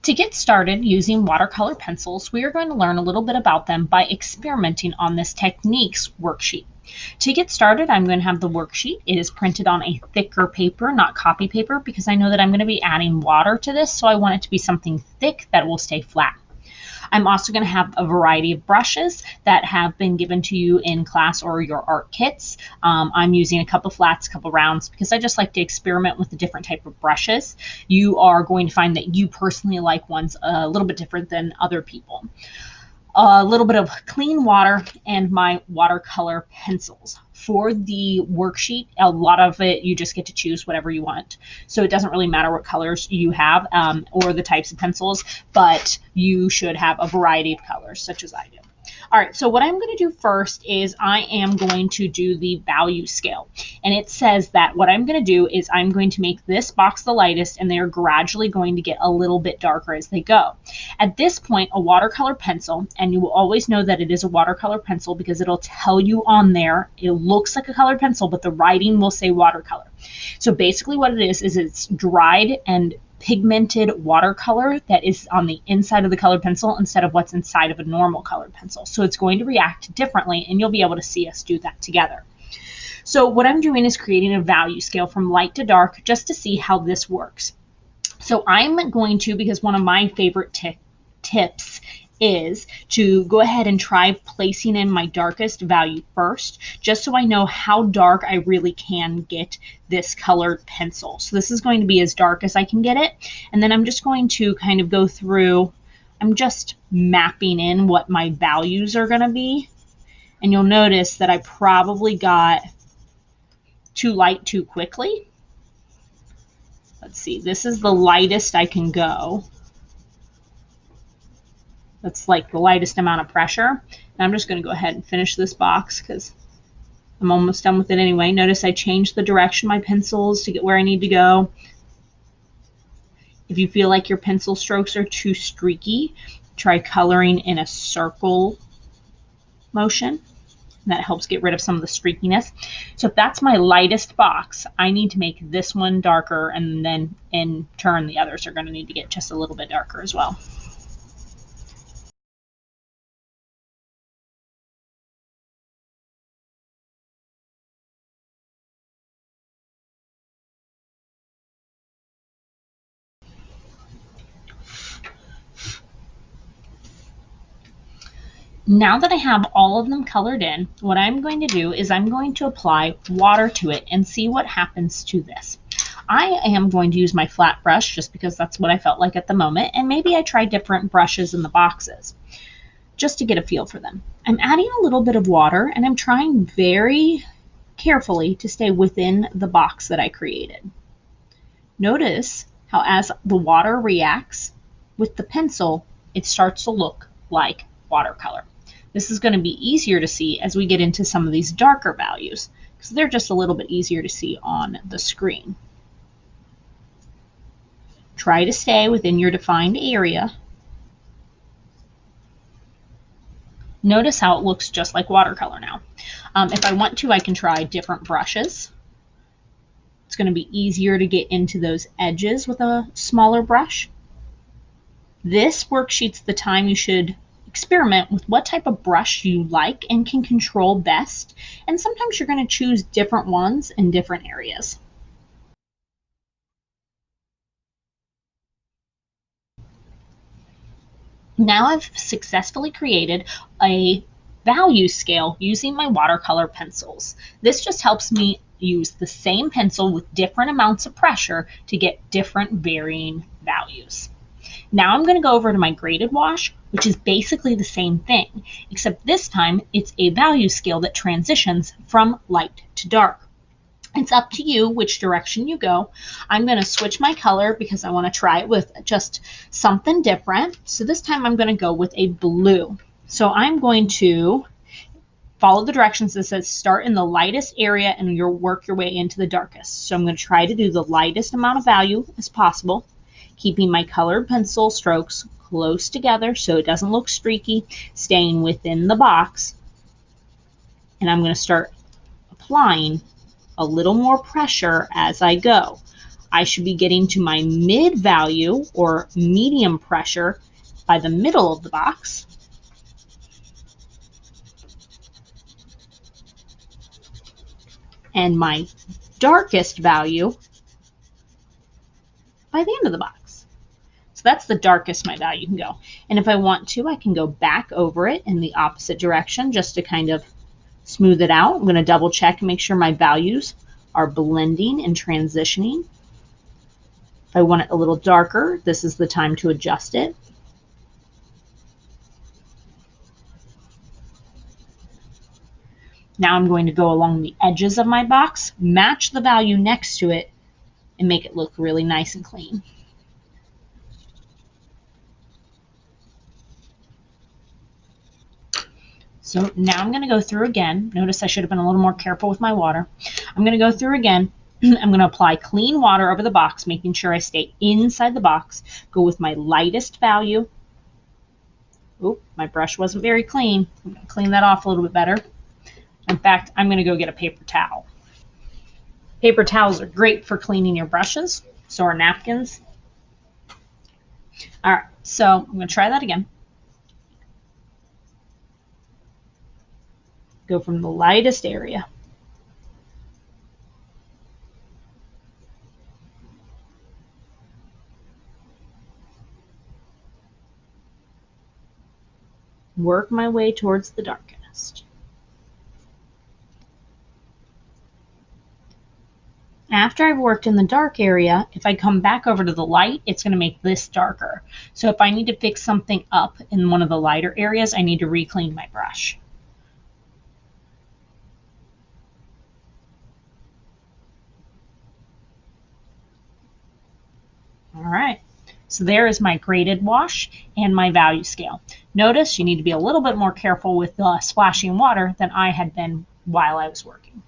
To get started using watercolor pencils, we are going to learn a little bit about them by experimenting on this techniques worksheet. To get started, I'm going to have the worksheet. It is printed on a thicker paper, not copy paper, because I know that I'm going to be adding water to this, so I want it to be something thick that will stay flat. I'm also going to have a variety of brushes that have been given to you in class or your art kits. I'm using a couple flats, a couple rounds, because I just like to experiment with the different type of brushes. You are going to find that you personally like ones a little bit different than other people. A little bit of clean water and my watercolor pencils. For the worksheet, a lot of it you just get to choose whatever you want. So it doesn't really matter what colors you have or the types of pencils, but you should have a variety of colors such as I do. All right, so what I'm going to do first is I am going to do the value scale. And it says that what I'm going to do is I'm going to make this box the lightest, and they're gradually going to get a little bit darker as they go. At this point, a watercolor pencil, and you will always know that it is a watercolor pencil because it'll tell you on there, it looks like a colored pencil, but the writing will say watercolor. So basically what it is it's dried and pigmented watercolor that is on the inside of the colored pencil instead of what's inside of a normal colored pencil. So it's going to react differently, and you'll be able to see us do that together. So what I'm doing is creating a value scale from light to dark just to see how this works. So I'm going to, because one of my favorite tips is to go ahead and try placing in my darkest value first, just so I know how dark I really can get this colored pencil. So this is going to be as dark as I can get it. And then I'm just going to kind of go through, I'm just mapping in what my values are going to be. And you'll notice that I probably got too light too quickly. Let's see, this is the lightest I can go. That's like the lightest amount of pressure. And I'm just going to go ahead and finish this box because I'm almost done with it anyway. Notice I changed the direction of my pencils to get where I need to go. If you feel like your pencil strokes are too streaky, try coloring in a circle motion. That helps get rid of some of the streakiness. So if that's my lightest box, I need to make this one darker, and then in turn the others are going to need to get just a little bit darker as well. Now that I have all of them colored in, what I'm going to do is I'm going to apply water to it and see what happens to this. I am going to use my flat brush just because that's what I felt like at the moment, and maybe I try different brushes in the boxes just to get a feel for them. I'm adding a little bit of water, and I'm trying very carefully to stay within the box that I created. Notice how as the water reacts with the pencil, it starts to look like watercolor. This is going to be easier to see as we get into some of these darker values because they're just a little bit easier to see on the screen. Try to stay within your defined area. Notice how it looks just like watercolor now. If I want to, I can try different brushes. It's going to be easier to get into those edges with a smaller brush. This worksheet's the time you should experiment with what type of brush you like and can control best. And sometimes you're going to choose different ones in different areas. Now I've successfully created a value scale using my watercolor pencils. This just helps me use the same pencil with different amounts of pressure to get different varying values. Now I'm going to go over to my graded wash, which is basically the same thing, except this time it's a value scale that transitions from light to dark. It's up to you which direction you go. I'm going to switch my color because I want to try it with just something different. So this time I'm going to go with a blue. So I'm going to follow the directions that says start in the lightest area and you'll work your way into the darkest. So I'm going to try to do the lightest amount of value as possible, keeping my colored pencil strokes close together so it doesn't look streaky, staying within the box. And I'm going to start applying a little more pressure as I go. I should be getting to my mid value or medium pressure by the middle of the box. And my darkest value by the end of the box. So that's the darkest my value can go. And if I want to, I can go back over it in the opposite direction just to kind of smooth it out. I'm going to double check and make sure my values are blending and transitioning. If I want it a little darker, this is the time to adjust it. Now I'm going to go along the edges of my box, match the value next to it, and make it look really nice and clean. So now I'm going to go through again. Notice I should have been a little more careful with my water. I'm going to go through again. I'm going to apply clean water over the box, making sure I stay inside the box. Go with my lightest value. Oop, my brush wasn't very clean. I'm going to clean that off a little bit better. In fact, I'm going to go get a paper towel. Paper towels are great for cleaning your brushes. So are napkins. All right, so I'm going to try that again. Go from the lightest area. Work my way towards the darkest. After I've worked in the dark area, if I come back over to the light, it's going to make this darker. So if I need to fix something up in one of the lighter areas, I need to re-clean my brush. All right, so there is my graded wash and my value scale. Notice you need to be a little bit more careful with splashing water than I had been while I was working.